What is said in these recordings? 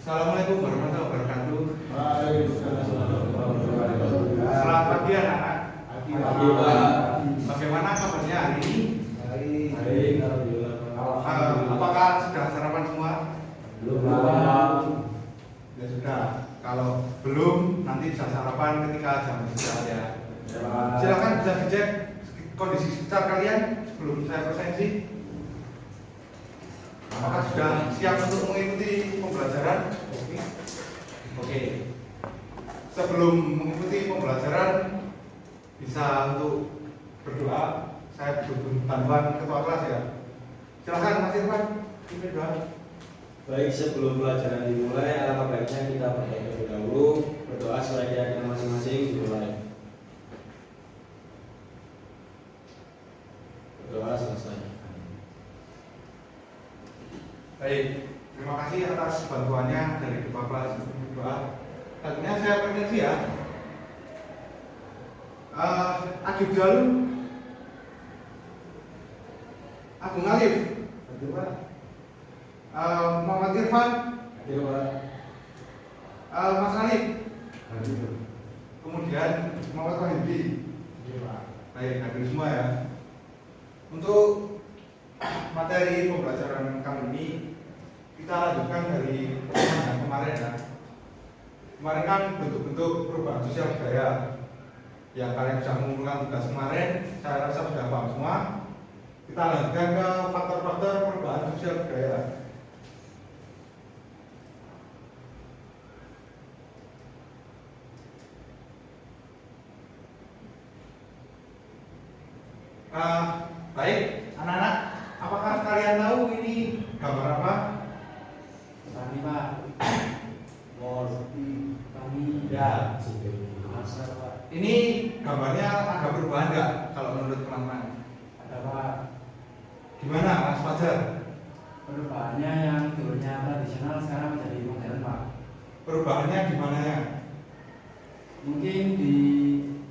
Assalamualaikum warahmatullahi wabarakatuh. Waalaikumsalam. Selamat pagi anak-anak. Pagi, Pak. Bagaimana kabarnya hari ini? Baik, alhamdulillah. Apakah sudah sarapan semua? Belum, Pak. Ya sudah. Kalau belum, nanti bisa sarapan ketika jam istirahat ya. Silakan bisa dicek kondisi sekitar kalian sebelum saya presensi. Apakah sudah siap untuk mengikuti pembelajaran? Oke. Sebelum mengikuti pembelajaran, bisa untuk berdoa. Saya butuh bantuan ketua kelas ya. Silakan Mas Irfan, pimpin doa. Baik, sebelum pelajaran dimulai, alangkah baiknya kita berdoa terlebih dahulu. Berdoa sesuai keyakinan masing-masing dimulai. Berdoa selesai. Baik, terima kasih atas bantuannya dari ketua kelas berdoa. Tentunya saya permisi ya. Agib Jalu, Agung Alif, Muhammad Irfan, Mas Alif, kemudian Muhammad Wahidi. Baik, hadir semua ya. Untuk materi pembelajaran kali ini kita lanjutkan dari pertemuan yang kemarin ya. Kemarin kan bentuk-bentuk perubahan sosial budaya yang kalian sudah mengumpulkan tugas kemarin, saya rasa sudah paham semua. Kita lanjutkan ke faktor-faktor perubahan sosial budaya. Baik, anak-anak, apakah kalian tahu ini gambar apa? Tani Pak. Tani. Ya, Masa Pak. ini gambarnya ada perubahan nggak kalau menurut teman-teman? Ada Pak. Gimana Mas Fajar? Perubahannya yang dulunya tradisional sekarang menjadi modern Pak. Perubahannya gimana ya? Mungkin di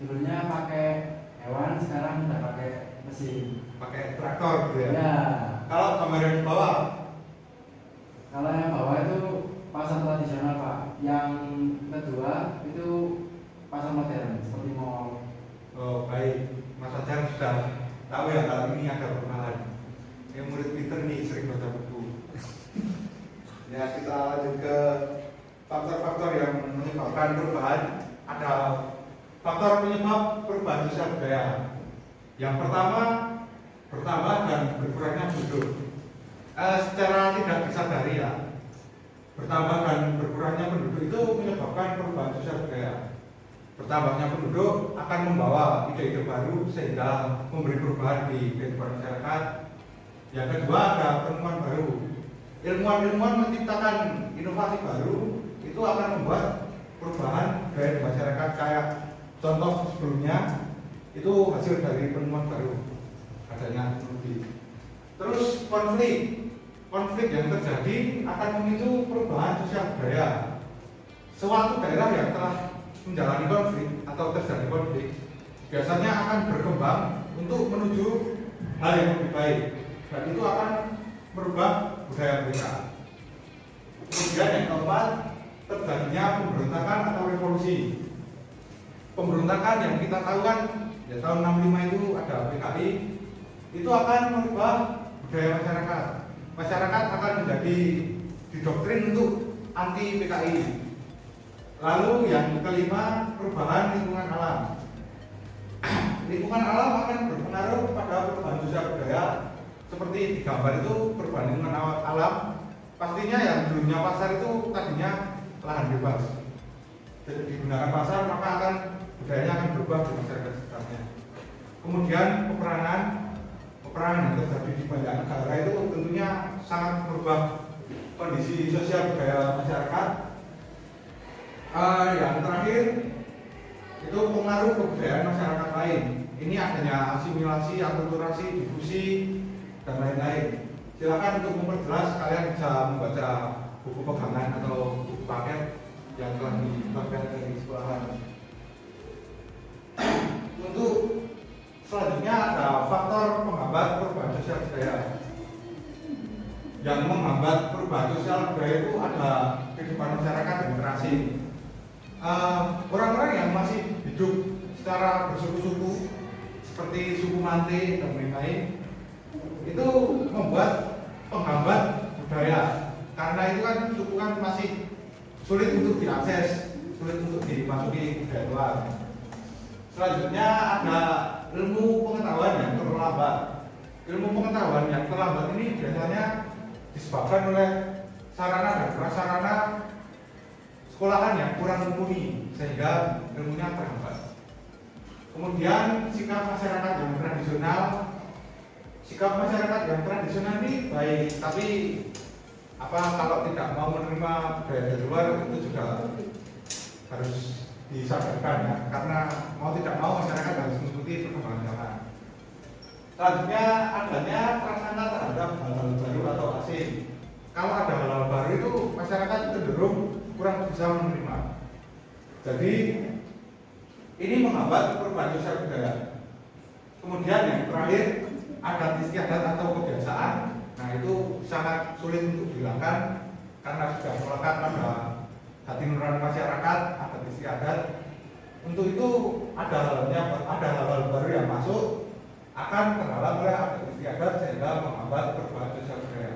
dulunya pakai hewan, sekarang udah pakai mesin. Pakai traktor gitu ya? Ya. Kalau gambar yang di bawah? Kalau yang bawah itu pasar tradisional Pak. Yang kedua itu pasar modern seperti mall. Oh baik, Mas Fajar sudah tahu ya kalau ini ada perkenalan. Yang murid Peter nih sering baca buku. Ya kita lanjut ke faktor-faktor yang menyebabkan perubahan. Ada faktor penyebab perubahan sosial budaya. Yang pertama, bertambah dan berkurangnya penduduk. Secara tidak disadari ya, bertambah dan berkurangnya penduduk itu menyebabkan perubahan sosial budaya. Bertambahnya penduduk akan membawa ide-ide baru sehingga memberi perubahan di kehidupan masyarakat. Yang kedua ada penemuan baru. Ilmuwan-ilmuwan menciptakan inovasi baru itu akan membuat perubahan budaya di masyarakat. Kayak contoh sebelumnya itu hasil dari penemuan baru, adanya teknologi. Terus konflik yang terjadi akan memicu perubahan sosial budaya. Suatu daerah yang telah menjalani konflik atau terjadi konflik biasanya akan berkembang untuk menuju hal yang lebih baik, dan itu akan merubah budaya mereka. Kemudian yang keempat, terjadinya pemberontakan atau revolusi. Pemberontakan yang kita tahu kan ya, tahun 65 itu ada PKI, itu akan merubah budaya masyarakat. Masyarakat akan menjadi didoktrin untuk anti PKI. Lalu yang kelima, perubahan lingkungan alam. Lingkungan alam akan berpengaruh pada perubahan sosial budaya. Seperti di gambar itu perubahan lingkungan alam. Pastinya yang dulunya pasar itu tadinya lahan bebas. Jadi digunakan pasar, maka budayanya akan berubah di masyarakat sekitarnya. Kemudian peperangan yang terjadi di banyak negara itu tentunya sangat merubah kondisi sosial budaya masyarakat. Yang terakhir itu pengaruh kebudayaan masyarakat lain. Ini adanya asimilasi, akulturasi, difusi, dan lain-lain. Silakan untuk memperjelas, kalian bisa membaca buku pegangan atau buku paket yang telah diberikan dari sekolahan. Untuk selanjutnya ada faktor penghambat perubahan sosial budaya. Yang menghambat perubahan sosial budaya itu ada kehidupan masyarakat dan terasing. Orang-orang yang masih hidup secara bersuku-suku seperti suku Mante dan lain-lain itu membuat penghambat budaya, karena itu kan suku kan masih sulit untuk diakses, sulit untuk dimasuki budaya luar. Selanjutnya ada ilmu pengetahuan yang terlambat. Ilmu pengetahuan yang terlambat ini biasanya disebabkan oleh sarana dan prasarana sekolahan yang kurang mumpuni sehingga ilmunya terhambat. Kemudian sikap masyarakat yang tradisional ini baik, tapi kalau tidak mau menerima budaya dari luar itu juga harus disadarkan ya, karena mau tidak mau masyarakat harus mengikuti perkembangan zaman. Selanjutnya adanya prasangka terhadap hal-hal baru atau asing. Kalau ada hal-hal baru itu masyarakat cenderung kurang bisa menerima. Jadi ini menghambat perubahan sosial budaya. Kemudian yang terakhir, adat istiadat atau kebiasaan. Nah itu sangat sulit untuk dihilangkan karena sudah melekat pada hati nurani masyarakat, adat istiadat. Untuk itu ada hal-hal baru yang masuk akan terhalang oleh adat istiadat sehingga menghambat perubahan sosial budaya.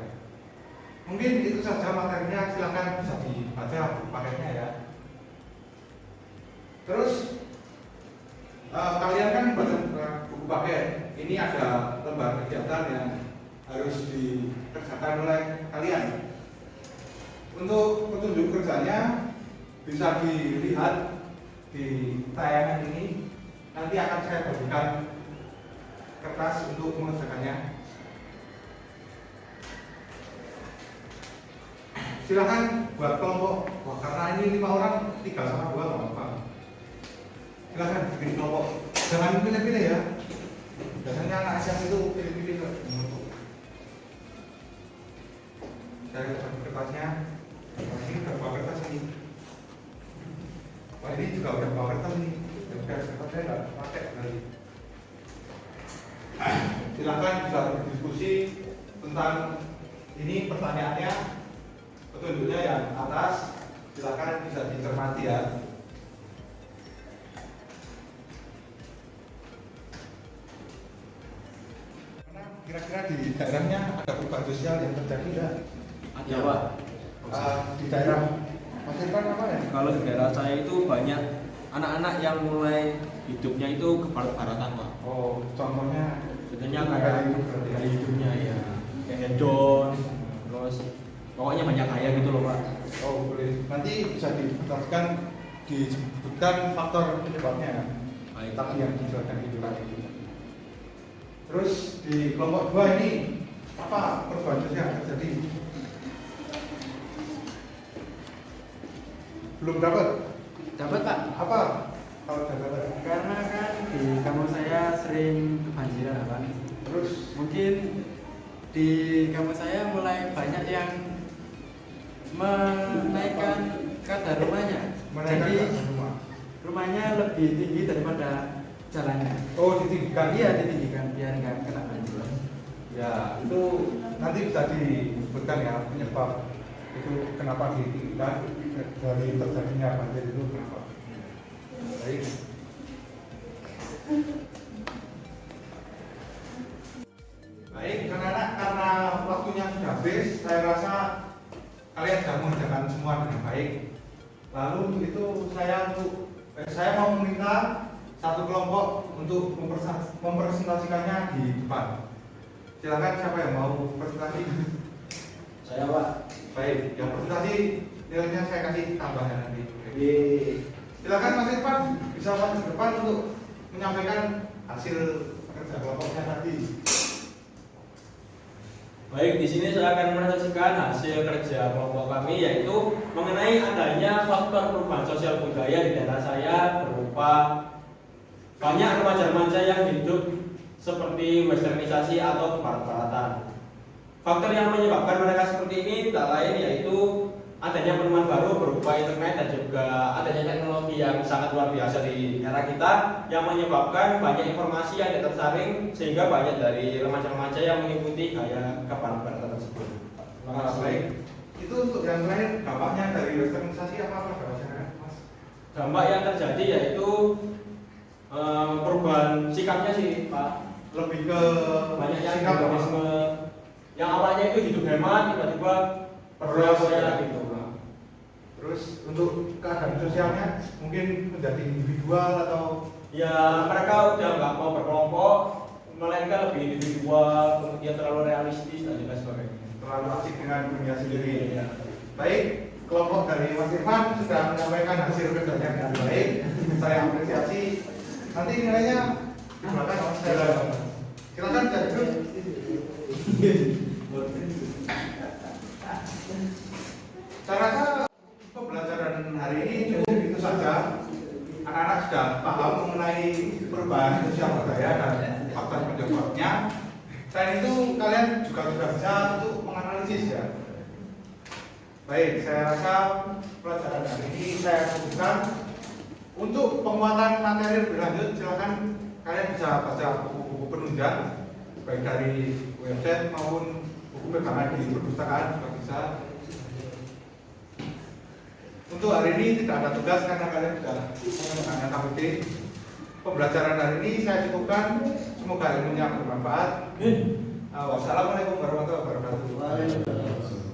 Mungkin itu saja materinya, silakan bisa dibaca paketnya ya. Terus kalian kan baca buku paket, ini ada lembar kegiatan yang harus dikerjakan oleh kalian. Untuk petunjuk kerjanya bisa dilihat di tayangan ini. Nanti akan saya bagikan kertas untuk mengerjakannya. Silakan buat kelompok. Wah, karena ini 5 orang, 3 sama 2 nggak apa-apa. Silakan bikin kelompok. Jangan pilih-pilih ya. Biasanya anak SM itu pilih-pilih kok. Cari kertasnya. Ini udah bawa kertas ini. Wah, ini juga udah bawa kertas ini. Udah kertasnya nggak pakai lagi. Silakan bisa berdiskusi tentang ini pertanyaannya. Petunjuknya yang atas, silakan bisa dicermati ya. Kira-kira di daerahnya ada perubahan sosial yang terjadi enggak? Ada Pak. Di daerah Mas Irfan apa ya? Kalau di daerah saya itu banyak anak-anak yang mulai hidupnya itu ke barat-baratan Pak. Oh, contohnya kayak gaya hidupnya ya, kayak hedon, terus pokoknya banyak gaya gitu loh Pak. Oh boleh. Nanti bisa disebutkan faktor penyebabnya. Baik. Tadi yang dijelaskan itu tadi. Terus di kelompok 2 ini apa perubahan sosial yang terjadi? Belum dapat? Dapat Pak. Apa? Kalau dapat? Karena kan di kampus saya sering kebanjiran Pak. Terus Mungkin di kampus saya mulai banyak yang menaikkan kadar rumahnya. menaikkan Jadi kadar rumah. rumahnya lebih tinggi daripada jalannya. Oh, ditinggikan. Iya, ditinggikan biar nggak kena banjir. Ya, itu nanti bisa disebutkan ya penyebab itu kenapa ditinggikan dari terjadinya banjir itu kenapa. Baik. Baik, anak-anak, karena waktunya sudah habis, saya rasa kalian sudah mengerjakan semua dengan baik. Lalu untuk itu saya mau meminta satu kelompok untuk mempresentasikannya di depan. Silakan siapa yang mau presentasi? Saya Pak. Baik, yang presentasi nilainya saya kasih tambahan nanti. Silakan Mas Irfan bisa maju ke depan untuk menyampaikan hasil kerja kelompoknya tadi. Baik, di sini saya akan menyaksikan hasil kerja kelompok kami, yaitu mengenai adanya faktor perubahan sosial budaya di daerah saya berupa banyak remaja-remaja yang hidup seperti westernisasi atau kebarat-baratan. Faktor yang menyebabkan mereka seperti ini tidak lain yaitu adanya penemuan baru berupa internet dan juga adanya teknologi yang sangat luar biasa di era kita yang menyebabkan banyak informasi yang tersaring sehingga banyak dari remaja-remaja yang mengikuti gaya kebarat-baratan tersebut. Baik. Itu untuk yang lain dampaknya dari westernisasi apa pada masyarakat, Mas? Dampak yang terjadi yaitu perubahan sikapnya sih Pak. Lebih ke Banyaknya sikap apa? hedonisme yang awalnya itu hidup hemat tiba-tiba berfoya-foya gitu. Terus untuk keadaan sosialnya mungkin menjadi individual atau Ya mereka udah nggak mau berkelompok, melainkan lebih individual, kemudian terlalu realistis dan juga sebagainya. terlalu asik dengan dunia sendiri. Iya. Baik, kelompok dari Mas Irfan sudah menyampaikan hasil kerjanya dengan baik. Saya apresiasi. Nanti nilainya di belakang Mas. Silakan jadi dulu. Saya rasa pembelajaran hari ini cukup itu saja. Anak-anak sudah paham mengenai perubahan sosial budaya dan faktor penyebabnya. Selain itu kalian juga sudah bisa untuk menganalisis ya. Baik, saya rasa pelajaran hari ini saya cukupkan. Untuk penguatan materi lebih lanjut, silakan kalian bisa baca buku-buku penunjang baik dari website maupun buku pegangan di perpustakaan juga bisa. Untuk hari ini tidak ada tugas karena kalian sudah menggunakan KPT. Pembelajaran hari ini saya cukupkan. Semoga ilmunya bermanfaat. Wassalamualaikum warahmatullahi wabarakatuh.